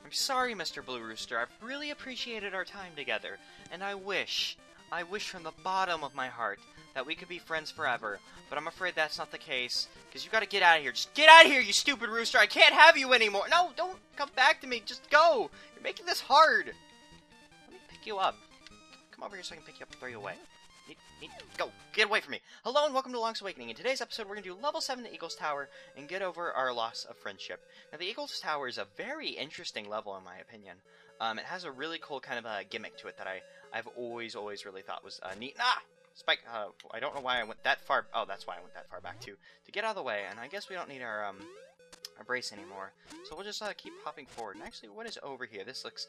I'm sorry, Mr. Blue Rooster. I've really appreciated our time together, and I wish from the bottom of my heart that we could be friends forever, but I'm afraid that's not the case, because you gotta get out of here. Just get out of here, you stupid rooster! I can't have you anymore! No, don't come back to me! Just go! You're making this hard! Let me pick you up. Come over here so I can pick you up and throw you away. Go! Get away from me! Hello and welcome to Lonk's Awakening. In today's episode, we're going to do level 7 the Eagle's Tower and get over our loss of friendship. Now, the Eagle's Tower is a very interesting level, in my opinion. It has a really cool kind of a gimmick to it that I've always really thought was neat. Ah! Spike, I don't know why I went that far. Oh, that's why I went that far back, too. To get out of the way, and I guess we don't need our brace anymore. So we'll just keep hopping forward. And actually, what is over here? This looks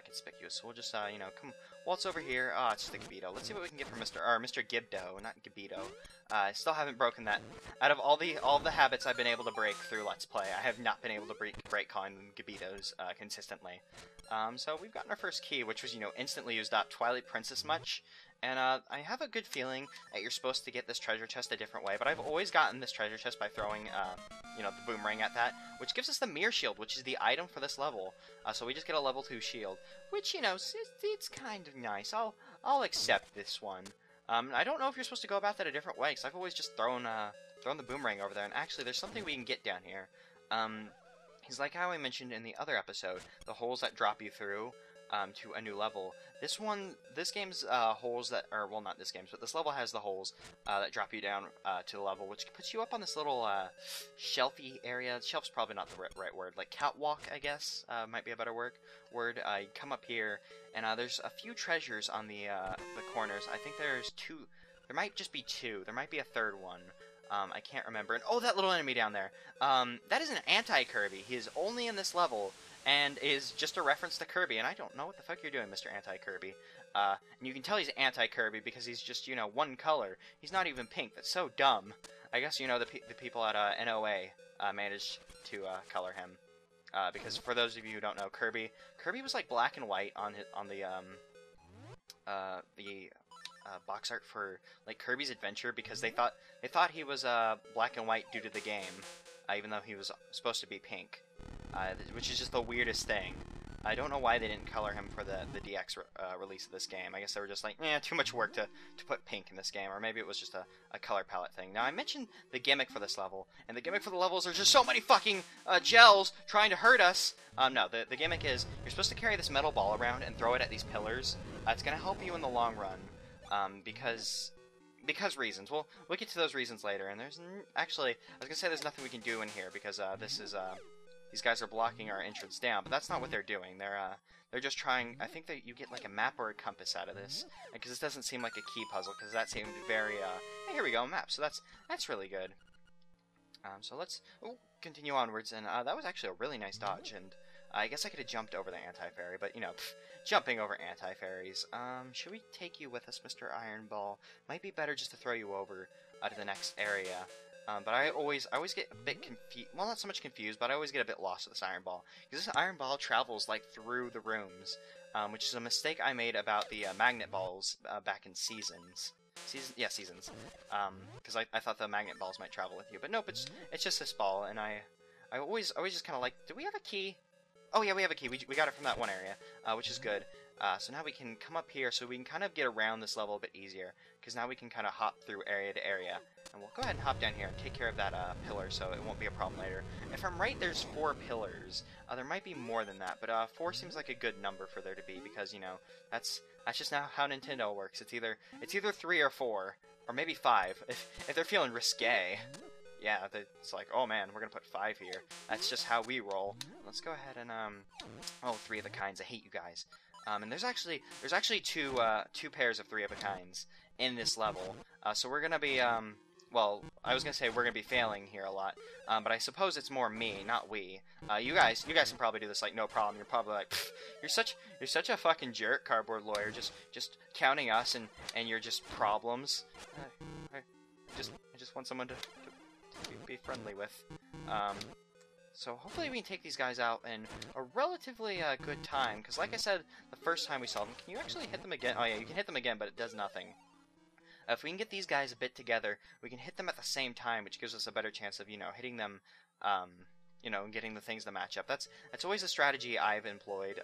conspicuous. So we'll just, you know, come waltz over here. Ah, it's just the Gibito. Let's see what we can get from Mr. Gibdo, not Gibito. I still haven't broken that. Out of all the habits I've been able to break through Let's Play, I have not been able to break con Gibitos consistently. So we've gotten our first key, which was, you know, instantly used up Twilight Princess much. And I have a good feeling that you're supposed to get this treasure chest a different way, but I've always gotten this treasure chest by throwing, you know, the boomerang at that, which gives us the Mirror Shield, which is the item for this level. So we just get a level 2 shield, which, you know, it's kind of nice. I'll accept this one. I don't know if you're supposed to go about that a different way, because I've always just thrown the boomerang over there, and actually there's something we can get down here. It's like how I mentioned in the other episode, the holes that drop you through to a new level. This game's holes that, or well, not this game's, but this level has the holes that drop you down to the level, which puts you up on this little shelfy area. Shelf's probably not the right word, like catwalk, I guess, might be a better word. You come up here, and there's a few treasures on the corners. I think there's two. There might just be two. There might be a third one. I can't remember. And oh, that little enemy down there. That is an anti-Kirby. He is only in this level, and is just a reference to Kirby, and I don't know what the fuck you're doing, Mr. Anti-Kirby. And you can tell he's anti-Kirby because he's just, you know, one color. He's not even pink. That's so dumb. I guess, you know, the people at NOA managed to color him. Because for those of you who don't know, Kirby was like black and white on the box art for like Kirby's Adventure, because they thought he was black and white due to the game, even though he was supposed to be pink. Which is just the weirdest thing. I don't know why they didn't color him for the DX release of this game. I guess they were just like, too much work to put pink in this game, or maybe it was just a color palette thing. Now, I mentioned the gimmick for this level, and the gimmick for the levels are just so many fucking gels trying to hurt us. No, the gimmick is you're supposed to carry this metal ball around and throw it at these pillars. It's going to help you in the long run, because reasons. We'll get to those reasons later, and actually, I was going to say there's nothing we can do in here, because this is, these guys are blocking our entrance down, but that's not what they're doing. They're just trying. I think that you get like a map or a compass out of this, because this doesn't seem like a key puzzle, because that seemed very. Hey, here we go, a map. So that's really good. So let's continue onwards, and that was actually a really nice dodge. And I guess I could have jumped over the anti-fairy, but you know, jumping over anti-fairies. Should we take you with us, Mr. Iron Ball? Might be better just to throw you over to the next area. But I always get a bit confused. Well, not so much confused, but I always get a bit lost with this Iron Ball, because this Iron Ball travels like through the rooms, which is a mistake I made about the magnet balls back in Seasons. Seasons. Because I thought the magnet balls might travel with you, but nope, it's just this ball, and I always just kind of like, do we have a key? Oh yeah, we have a key. We got it from that one area, which is good. So now we can come up here, so we can kind of get around this level a bit easier, because now we can kind of hop through area to area. And we'll go ahead and hop down here and take care of that pillar, so it won't be a problem later. If I'm right, there's 4 pillars. There might be more than that, but 4 seems like a good number for there to be, because, you know, that's just now how Nintendo works. It's either 3 or 4, or maybe 5, if they're feeling risque. Yeah, it's like, oh man, we're gonna put 5 here. That's just how we roll. Let's go ahead and 3 of a kinds. I hate you guys. And there's actually two pairs of 3 of a kinds in this level. So we're gonna be well, I was gonna say we're gonna be failing here a lot, but I suppose it's more me, not we. You guys can probably do this like no problem. You're probably like, you're such a fucking jerk, cardboard lawyer, just counting us and you're just problems. I just want someone to be friendly with. So hopefully we can take these guys out in a relatively good time, because like I said the first time we saw them, can you actually hit them again? Oh yeah, you can hit them again, but it does nothing. If we can get these guys a bit together, we can hit them at the same time, which gives us a better chance of, you know, hitting them you know, getting the things to match up. That's always a strategy I've employed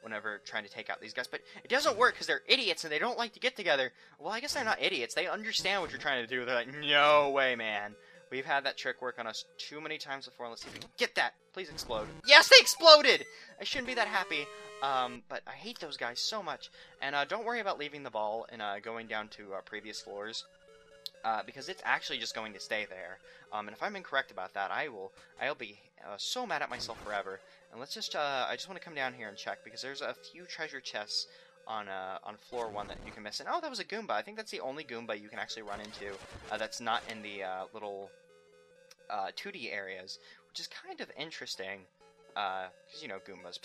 whenever trying to take out these guys. But it doesn't work because they're idiots and they don't like to get together. Well, I guess they're not idiots. They understand what you're trying to do. They're like, no way, man. We've had that trick work on us too many times before. Let's see if we can get that. Please explode. Yes, they exploded! I shouldn't be that happy. But I hate those guys so much. And don't worry about leaving the ball and going down to previous floors. Because it's actually just going to stay there. And if I'm incorrect about that, I'll be so mad at myself forever. And let's just, I just want to come down here and check, because there's a few treasure chests on floor 1 that you can miss. And oh, that was a Goomba. I think that's the only Goomba you can actually run into that's not in the little 2D areas, which is kind of interesting. Because, you know, Goombas.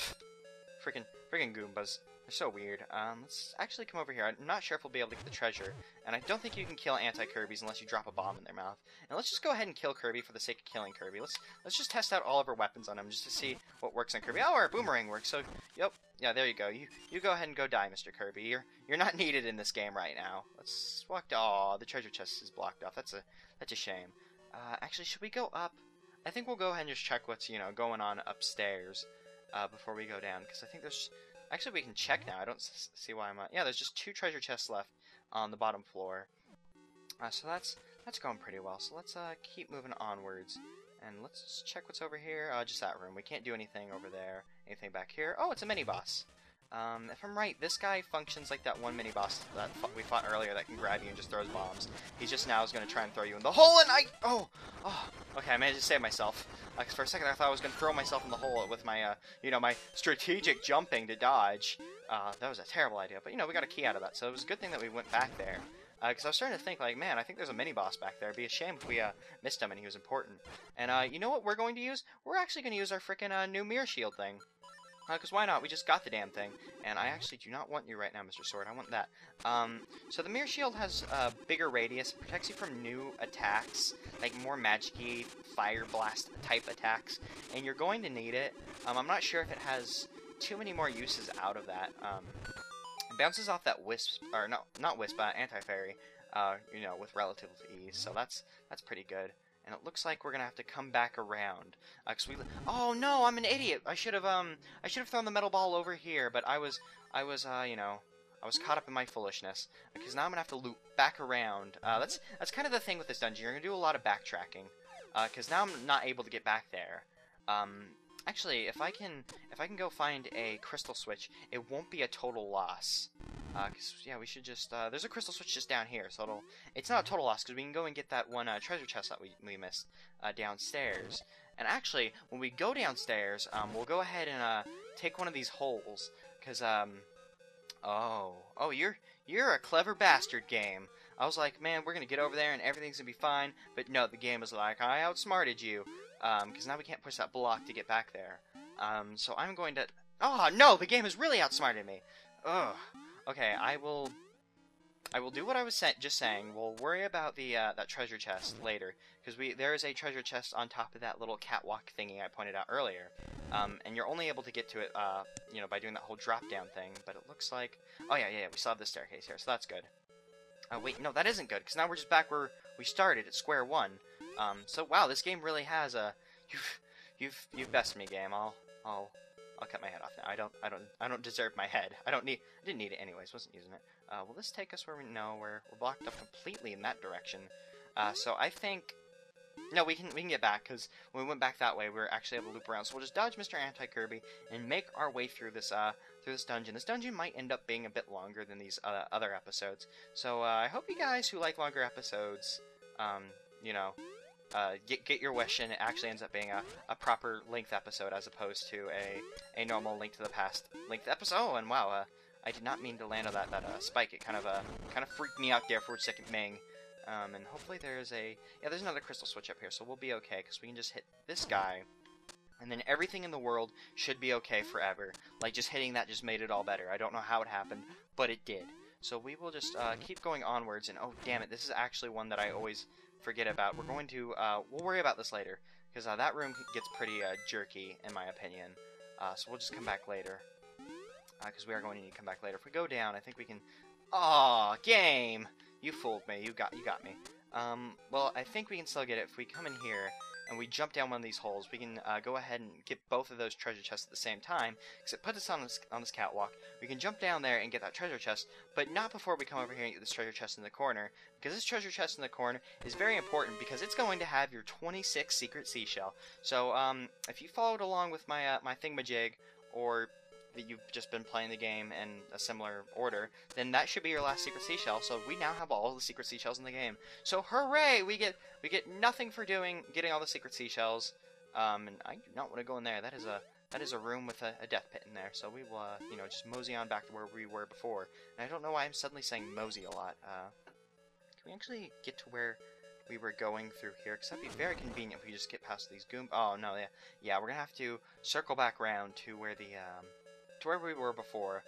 Freaking Goombas. They're so weird. Let's actually come over here. I'm not sure if we'll be able to get the treasure, and I don't think you can kill anti-Kirbys unless you drop a bomb in their mouth. And let's just go ahead and kill Kirby for the sake of killing Kirby. Let's just test out all of our weapons on him just to see what works on Kirby. Oh, our boomerang works. So, yep, yeah, there you go. You go ahead and go die, Mr. Kirby. You're not needed in this game right now. Let's walk. Oh, the treasure chest is blocked off. That's a shame. Actually, should we go up? I think we'll go ahead and just check what's going on upstairs before we go down, because I think there's. Actually, we can check now. I don't see why I'm... yeah, there's just 2 treasure chests left on the bottom floor. So that's going pretty well. So let's keep moving onwards. And let's just check what's over here. Just that room. We can't do anything over there. Anything back here? Oh, it's a mini-boss. If I'm right, this guy functions like that one mini-boss that we fought earlier that can grab you and just throws bombs. He just now is going to try and throw you in the hole, and oh, okay, I managed to save myself. Because for a second I thought I was going to throw myself in the hole with my, my strategic jumping to dodge. That was a terrible idea, but, we got a key out of that, so it was a good thing that we went back there. Because I was starting to think, like, man, I think there's a mini-boss back there. It'd be a shame if we missed him and he was important. And you know what we're going to use? We're actually going to use our frickin' new mirror shield thing. Because why not? We just got the damn thing. And I actually do not want you right now, Mr. Sword. I want that. So the mirror shield has a bigger radius. It protects you from new attacks, like more magic-y, fire blast type attacks. And you're going to need it. I'm not sure if it has too many more uses out of that. It bounces off that wisp, or no, not wisp, anti-fairy, with relative ease. So that's pretty good. And it looks like we're gonna have to come back around. Oh no, I'm an idiot. I should have thrown the metal ball over here, but I was caught up in my foolishness. Because now I'm gonna have to loop back around. That's kind of the thing with this dungeon. You're gonna do a lot of backtracking. Because now I'm not able to get back there. Actually, if I can go find a crystal switch, it won't be a total loss. Cause yeah, we should just there's a crystal switch just down here, so it's not a total loss because we can go and get that one treasure chest that we missed downstairs. And actually, when we go downstairs, we'll go ahead and take one of these holes, cause oh, you're a clever bastard, game. I was like, man, we're gonna get over there and everything's gonna be fine, but no, the game was like, I outsmarted you, because now we can't push that block to get back there. So I'm going to. Oh no, the game has really outsmarted me. Ugh. Okay, I will do what I was just saying. We'll worry about the that treasure chest later, because there is a treasure chest on top of that little catwalk thingy I pointed out earlier, and you're only able to get to it, by doing that whole drop down thing. But it looks like, oh yeah, we still have the staircase here, so that's good. Wait, no, that isn't good, because now we're just back where we started at square one. So wow, this game really has a you've bested me, game. I'll cut my head off now. I don't deserve my head. I didn't need it anyways. Wasn't using it. Will this take us where we know we're blocked up completely in that direction? So I think no, we can get back, because when we went back that way, we were actually able to loop around. So we'll just dodge Mr. Anti-Kirby and make our way through this dungeon. This dungeon might end up being a bit longer than these other episodes. So I hope you guys who like longer episodes, get your wish, and it actually ends up being a proper length episode as opposed to a normal Link to the Past length episode. Oh, and wow, I did not mean to land on that spike. It kind of freaked me out there for a second, Ming. And hopefully there's another crystal switch up here, so we'll be okay, because we can just hit this guy, and then everything in the world should be okay forever. Like, just hitting that just made it all better. I don't know how it happened, but it did. So we will just keep going onwards, and oh, damn it, this is actually one that I always forget about. We're going to, we'll worry about this later, because that room gets pretty jerky, in my opinion. So we'll just come back later, because we are going to need to come back later. If we go down, I think we can... Aw, game! You fooled me. You got me. Well, I think we can still get it if we come in here and we jump down one of these holes, we can go ahead and get both of those treasure chests at the same time, because it puts us on this catwalk. We can jump down there and get that treasure chest, but not before we come over here and get this treasure chest in the corner, because this treasure chest in the corner is very important, because it's going to have your 26 secret seashell. So, if you followed along with my, my thingamajig, or that you've just been playing the game in a similar order, then that should be your last secret seashell. So we now have all the secret seashells in the game. So hooray! We get nothing for getting all the secret seashells. And I do not want to go in there. That is a room with a death pit in there. So we will you know, just mosey on back to where we were before. And I don't know why I'm suddenly saying mosey a lot. Can we actually get to where we were going through here? Because that'd be very convenient if we just get past these goom. Oh no, yeah, we're gonna have to circle back around to where the to where we were before.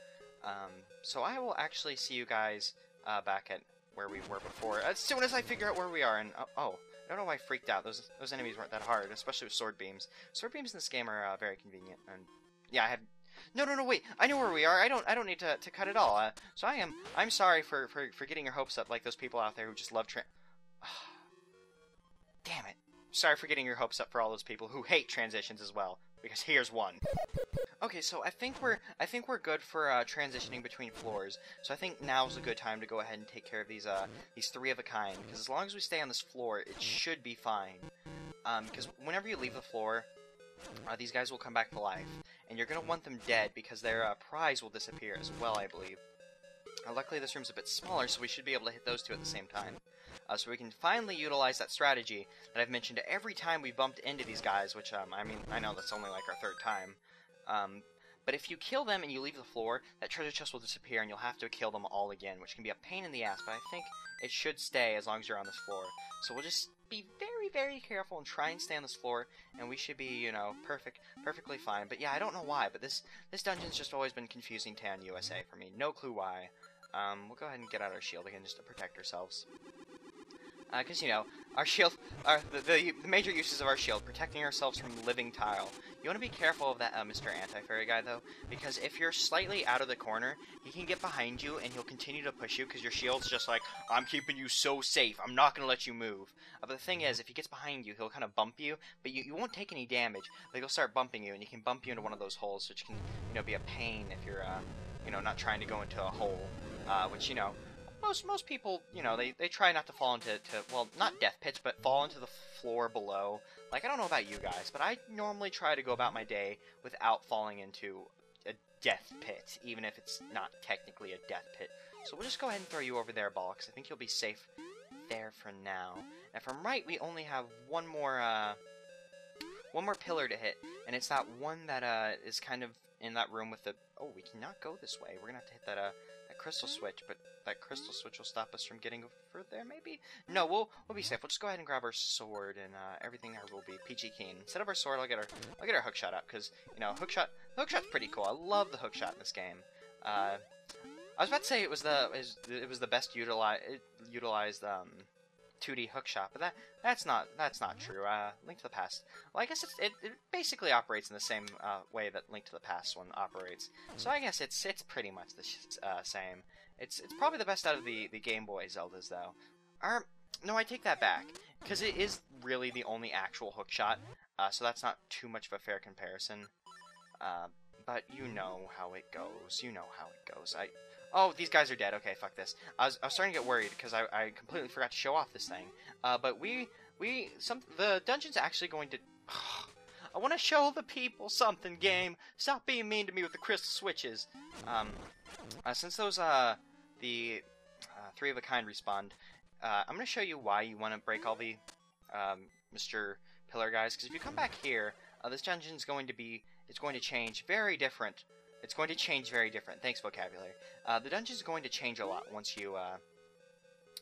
So I will actually see you guys back at where we were before as soon as I figure out where we are. And oh, I don't know why I freaked out. Those enemies weren't that hard, especially with sword beams. Sword beams in this game are very convenient. And yeah, I have. No, wait. I know where we are. I don't need to cut it all. So I'm sorry for getting your hopes up like those people out there who just love Damn it. Sorry for getting your hopes up for all those people who hate transitions as well, because here's one. Okay, so I think we're good for transitioning between floors. So I think now's a good time to go ahead and take care of these three of a kind, because as long as we stay on this floor, it should be fine. Because whenever you leave the floor, these guys will come back to life, and you're gonna want them dead because their prize will disappear as well, I believe. Luckily, this room's a bit smaller, so we should be able to hit those two at the same time. So we can finally utilize that strategy that I've mentioned every time we bumped into these guys, which, I mean, I know that's only like our third time. But if you kill them and you leave the floor, that treasure chest will disappear and you'll have to kill them all again, which can be a pain in the ass, but I think it should stay as long as you're on this floor. So we'll just be very, very careful and try and stay on this floor, and we should be, you know, perfectly fine. But yeah, I don't know why, but this dungeon's just always been confusing Tan USA for me. No clue why. We'll go ahead and get out our shield again just to protect ourselves. Because, you know, our shield, the major uses of our shield, protecting ourselves from living tile. You want to be careful of that Mr. Anti-Fairy guy, though, because if you're slightly out of the corner, he can get behind you, and he'll continue to push you, because your shield's just like, I'm keeping you so safe, I'm not going to let you move. But the thing is, if he gets behind you, he'll kind of bump you, but you won't take any damage, but he'll start bumping you, and he can bump you into one of those holes, which can, you know, be a pain if you're, you know, not trying to go into a hole, which, you know, most people, you know, they try not to fall into, well, not death pits, but fall into the floor below. Like, I don't know about you guys, but I normally try to go about my day without falling into a death pit, even if it's not technically a death pit. So we'll just go ahead and throw you over there, Bollocks. I think you'll be safe there for now. And if I'm right, we only have one more pillar to hit, and it's that one that is kind of in that room with the... Oh, we cannot go this way. We're gonna have to hit that crystal switch, but that crystal switch will stop us from getting over there, maybe? No, we'll be safe. We'll just go ahead and grab our sword, and everything there will be peachy keen. Instead of our sword, I'll get our hookshot up, because, you know, hookshot's pretty cool. I love the hookshot in this game. I was about to say it was the best utilized 2D hookshot, but that's not true. Link to the Past. Well, I guess it basically operates in the same way that Link to the Past one operates. So I guess it's pretty much the same. It's probably the best out of the Game Boy Zeldas, though. No, I take that back, because it is really the only actual hookshot. So that's not too much of a fair comparison. But you know how it goes. You know how it goes. Oh, these guys are dead. Okay, fuck this. I was starting to get worried because I completely forgot to show off this thing. But the dungeon's actually going to... I want to show the people something, game. Stop being mean to me with the crystal switches. Since those the three of a kind respawned, I'm going to show you why you want to break all the Mr. Pillar guys. Because if you come back here, this dungeon's going to be... It's going to change very different. It's going to change very different. Thanks, vocabulary. The dungeon's going to change a lot once you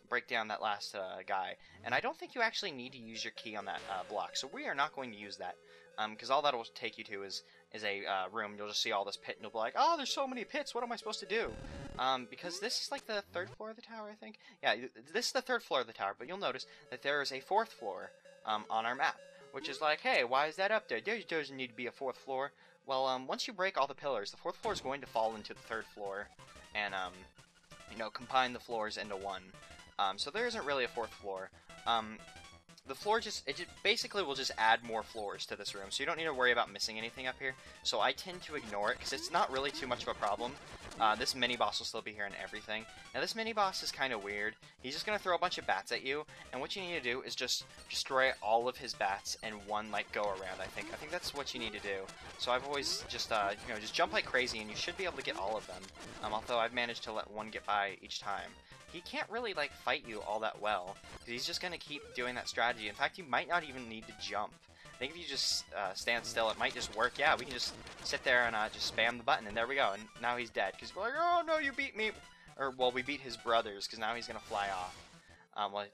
break down that last guy. And I don't think you actually need to use your key on that block. So we are not going to use that. Because all that will take you to is a room. You'll just see all this pit and you'll be like, oh, there's so many pits. What am I supposed to do? Because this is like the third floor of the tower, I think. Yeah, this is the third floor of the tower. But you'll notice that there is a fourth floor on our map. Which is like, hey, why is that up there? There doesn't need to be a fourth floor. Well, once you break all the pillars, the fourth floor is going to fall into the third floor, and, you know, combine the floors into one. So there isn't really a fourth floor. the floor just basically will just add more floors to this room, so you don't need to worry about missing anything up here. So I tend to ignore it because it's not really too much of a problem. This mini boss will still be here and everything. Now this mini boss is kind of weird. He's just gonna throw a bunch of bats at you, and what you need to do is just destroy all of his bats in one like go around. I think that's what you need to do. So I've always just you know, just jump like crazy, and you should be able to get all of them. Although I've managed to let one get by each time. He can't really like fight you all that well, because he's just gonna keep doing that strategy. In fact, you might not even need to jump. I think if you just stand still, it might just work. Yeah, we can just sit there and just spam the button, and there we go. And now he's dead, because we're like, oh no, you beat me. Or, well, we beat his brothers, because now he's going to fly off. Well,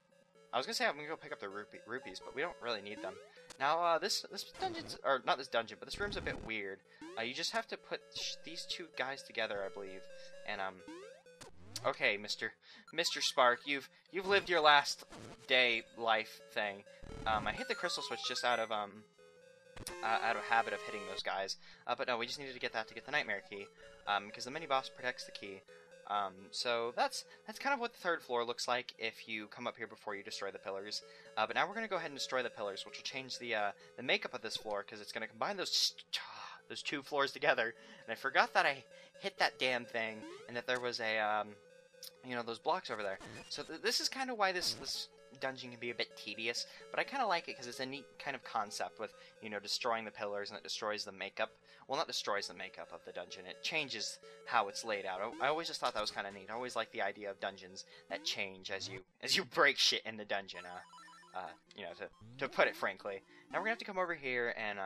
I was going to say I'm going to go pick up the rupees, but we don't really need them. Now, this dungeon's, or not this dungeon, but this room's a bit weird. You just have to put these two guys together, I believe. And, okay, Mr. Spark, you've lived your last day life thing. I hit the crystal switch just out of habit of hitting those guys. But no, we just needed to get that to get the nightmare key. Because the mini boss protects the key. So that's kind of what the third floor looks like if you come up here before you destroy the pillars. But now we're going to go ahead and destroy the pillars, which will change the makeup of this floor, because it's going to combine those two floors together. And I forgot that I hit that damn thing, and that there was a, you know, those blocks over there. So this is kind of why this dungeon can be a bit tedious, but I kind of like it because it's a neat kind of concept with, you know, destroying the pillars, and it destroys the makeup. Well, not destroys the makeup of the dungeon, it changes how it's laid out. I always just thought that was kind of neat. I always liked the idea of dungeons that change as you break shit in the dungeon, you know, to put it frankly. Now we're gonna have to come over here and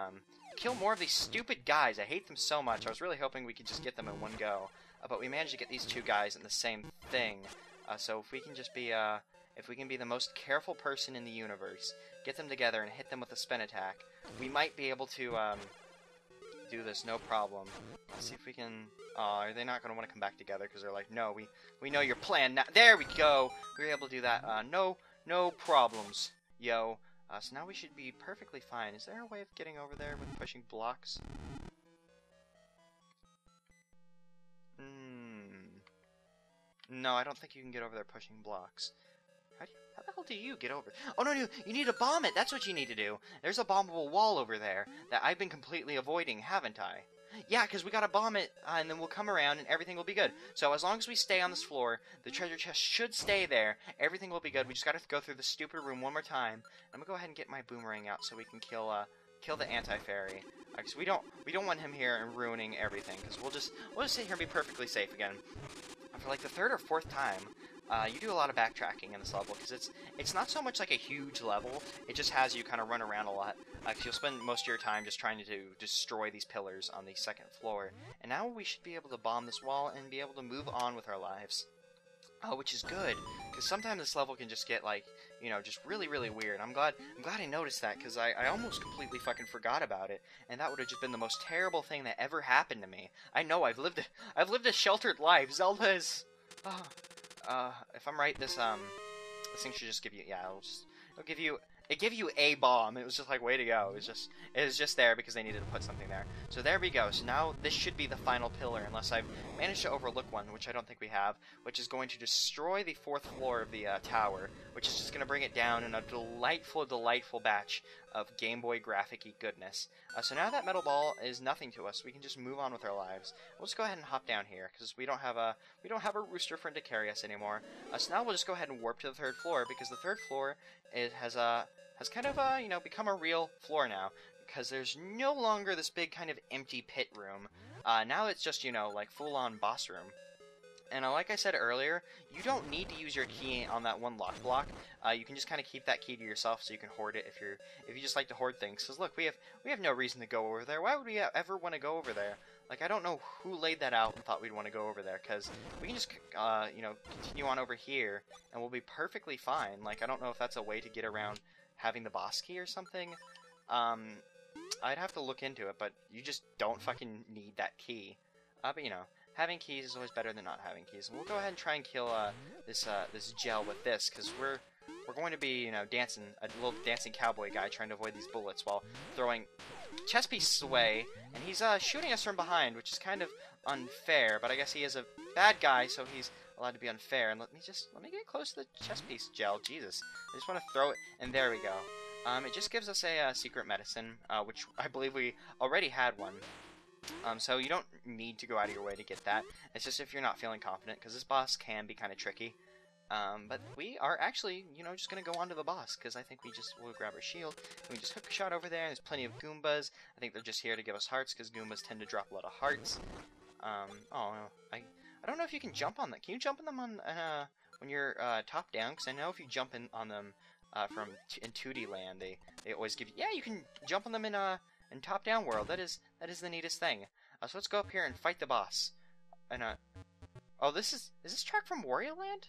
kill more of these stupid guys. I hate them so much. I was really hoping we could just get them in one go, but we managed to get these two guys in the same thing. So if we can just be if we can be the most careful person in the universe, get them together and hit them with a spin attack, we might be able to do this no problem. Let's see if we can. Are they not going to want to come back together because they're like, no, we know your plan now. There we go. We were able to do that. No problems, yo. So now we should be perfectly fine. Is there a way of getting over there with pushing blocks? No, I don't think you can get over there pushing blocks. How the hell do you get over? Oh no, you need to bomb it. That's what you need to do. There's a bombable wall over there that I've been completely avoiding, haven't I? Yeah, because we gotta bomb it, and then we'll come around and everything will be good. So as long as we stay on this floor, the treasure chest should stay there. Everything will be good. We just gotta go through the stupid room one more time. I'm gonna go ahead and get my boomerang out so we can kill the anti-fairy. Because we don't want him here and ruining everything. Because we'll just sit here and be perfectly safe again. For like the third or fourth time, you do a lot of backtracking in this level, because it's not so much like a huge level, it just has you kind of run around a lot, because you'll spend most of your time just trying to destroy these pillars on the second floor, and now we should be able to bomb this wall and be able to move on with our lives. Which is good, because sometimes this level can just get, like, you know, just really, really weird. I'm glad I noticed that, because I almost completely fucking forgot about it, and that would have just been the most terrible thing that ever happened to me. I know, I've lived a sheltered life. Zelda is... if I'm right, this thing should just give you... Yeah, it'll give you... It gave you a bomb. It was just like, way to go. It was just there because they needed to put something there. So there we go. So now this should be the final pillar, unless I've managed to overlook one, which I don't think we have, which is going to destroy the fourth floor of the tower, which is just going to bring it down in a delightful, delightful batch of Game Boy graphic-y goodness. So now that metal ball is nothing to us. We can just move on with our lives. We'll just go ahead and hop down here, because we don't have a rooster friend to carry us anymore. So now we'll just go ahead and warp to the third floor, because the third floor has kind of, you know, become a real floor now, because there's no longer this big kind of empty pit room. Now it's just, you know, like full-on boss room. And like I said earlier, you don't need to use your key on that one lock block. You can just kind of keep that key to yourself, so you can hoard it if you just like to hoard things. Because look, we have no reason to go over there. Why would we ever want to go over there? Like, I don't know who laid that out and thought we'd want to go over there, because we can just, you know, continue on over here, and we'll be perfectly fine. Like, I don't know if that's a way to get around having the boss key or something. I'd have to look into it, but you just don't fucking need that key. But, you know, having keys is always better than not having keys. And we'll go ahead and try and kill this gel with this, because we're going to be, you know, dancing, a little dancing cowboy guy trying to avoid these bullets while throwing chess pieces away, and he's shooting us from behind, which is kind of unfair, but I guess he is a bad guy, so he's allowed to be unfair. And let me get close to the chess piece gel. Jesus, I just want to throw it, and there we go. It just gives us a secret medicine, which I believe we already had one. So you don't need to go out of your way to get that. It's just if you're not feeling confident, because this boss can be kind of tricky. But we are actually, you know, just going to go on to the boss, because I think we'll grab our shield, and we just hook a shot over there, and there's plenty of Goombas. I think they're just here to give us hearts, because Goombas tend to drop a lot of hearts. Oh, I don't know if you can jump on them. Can you jump on them when you're top down? Because I know if you jump on them in 2D land, they always give you... Yeah, you can jump on them in top down world. That is the neatest thing. So let's go up here and fight the boss. And oh, is this track from Wario Land?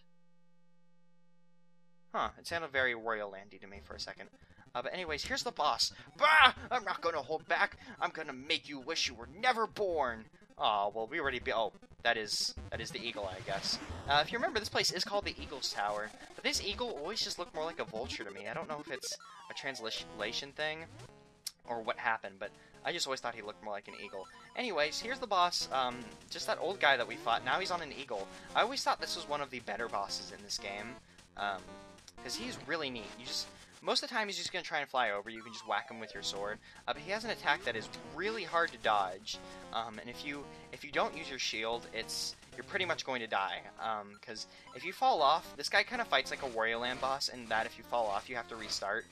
Huh, it sounded very Wario Landy to me for a second. But anyways, here's the boss. Bah! I'm not gonna hold back. I'm gonna make you wish you were never born. Oh, well, we already oh, that is the eagle, I guess. If you remember, this place is called the Eagle's Tower. But this eagle always just looked more like a vulture to me. I don't know if it's a translation thing or what happened, but I just always thought he looked more like an eagle. Anyways, here's the boss, just that old guy that we fought. Now he's on an eagle. I always thought this was one of the better bosses in this game. Because he's really neat. Most of the time he's just going to try and fly over. You can just whack him with your sword. But he has an attack that is really hard to dodge. And if you don't use your shield, you're pretty much going to die. Because if you fall off, this guy kind of fights like a Wario Land boss, in that if you fall off, you have to restart.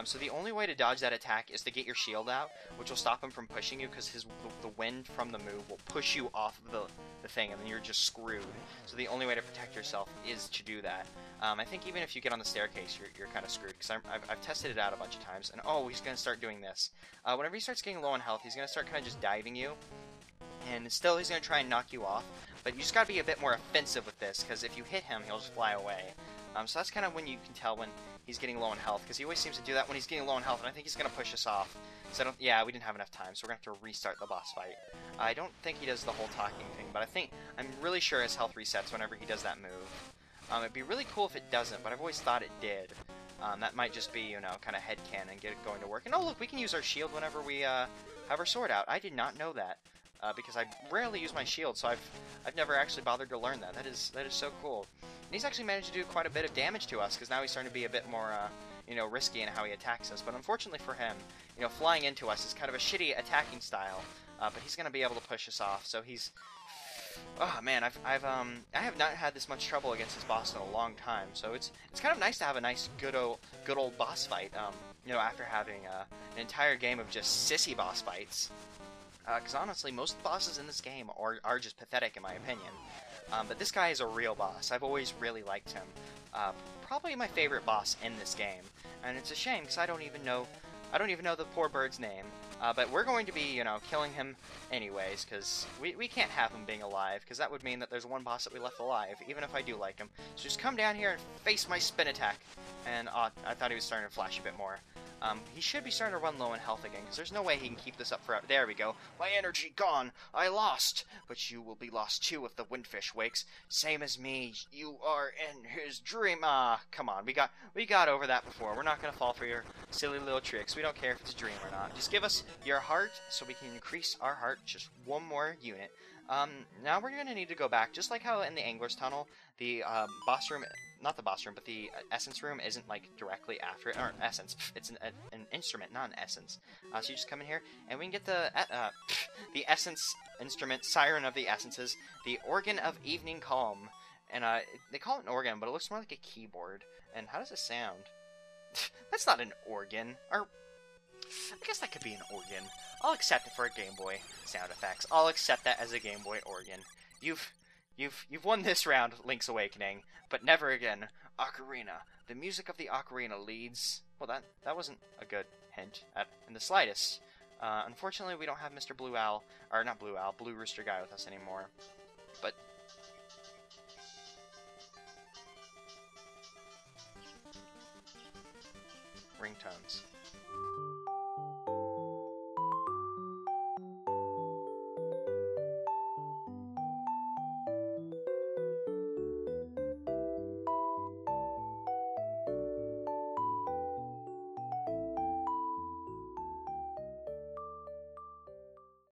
So the only way to dodge that attack is to get your shield out, which will stop him from pushing you, because the wind from the move will push you off of the thing, and then you're just screwed. So the only way to protect yourself is to do that. I think even if you get on the staircase, you're kind of screwed, because I've tested it out a bunch of times, and oh, he's going to start doing this. Whenever he starts getting low on health, he's going to start kind of just diving you, and still he's going to try and knock you off, but you just got to be a bit more offensive with this, because if you hit him, he'll just fly away. So that's kind of when you can tell when he's getting low on health, because he always seems to do that when he's getting low on health, and I think he's going to push us off. So yeah, we didn't have enough time, so we're going to have to restart the boss fight. I don't think he does the whole talking thing, but I'm really sure his health resets whenever he does that move. It'd be really cool if it doesn't, but I've always thought it did. That might just be, you know, kind of headcanon, get it going to work. And oh look, we can use our shield whenever we have our sword out. I did not know that, because I rarely use my shield, so I've never actually bothered to learn that. That is so cool. And he's actually managed to do quite a bit of damage to us, because now he's starting to be a bit more, you know, risky in how he attacks us. But unfortunately for him, you know, flying into us is kind of a shitty attacking style. But he's going to be able to push us off, so he's... Oh man, I have not had this much trouble against this boss in a long time, so it's kind of nice to have a nice good old boss fight. You know, after having an entire game of just sissy boss fights. Because honestly, most bosses in this game are just pathetic in my opinion. But this guy is a real boss. I've always really liked him. Probably my favorite boss in this game, and it's a shame because I don't even know the poor bird's name. But we're going to be, you know, killing him anyways, because we can't have him being alive, because that would mean that there's one boss that we left alive, even if I do like him. So just come down here and face my spin attack. And I thought he was starting to flash a bit more. He should be starting to run low in health again, because there's no way he can keep this up forever. There we go. My energy gone. I lost. But you will be lost too if the windfish wakes. Same as me. You are in his dream. Ah, come on. We got over that before. We're not going to fall for your silly little tricks. We don't care if it's a dream or not. Just give us your heart so we can increase our heart just one more unit. Now we're going to need to go back, just like how in the Angler's Tunnel, the boss room, not the boss room, but the essence room isn't like directly after it, or essence, it's an instrument, not an essence. So you just come in here, and we can get the essence instrument, Siren of the Essences, the Organ of Evening Calm. And they call it an organ, but it looks more like a keyboard. And how does it sound? That's not an organ. Or I guess that could be an organ. I'll accept it for a Game Boy sound effects. I'll accept that as a Game Boy organ. You've won this round, Link's Awakening, but never again. Ocarina. The music of the ocarina leads... Well, that wasn't a good hint in the slightest. Unfortunately, we don't have Mr. Blue Owl, or not Blue Owl, Blue Rooster Guy with us anymore. But... ringtones.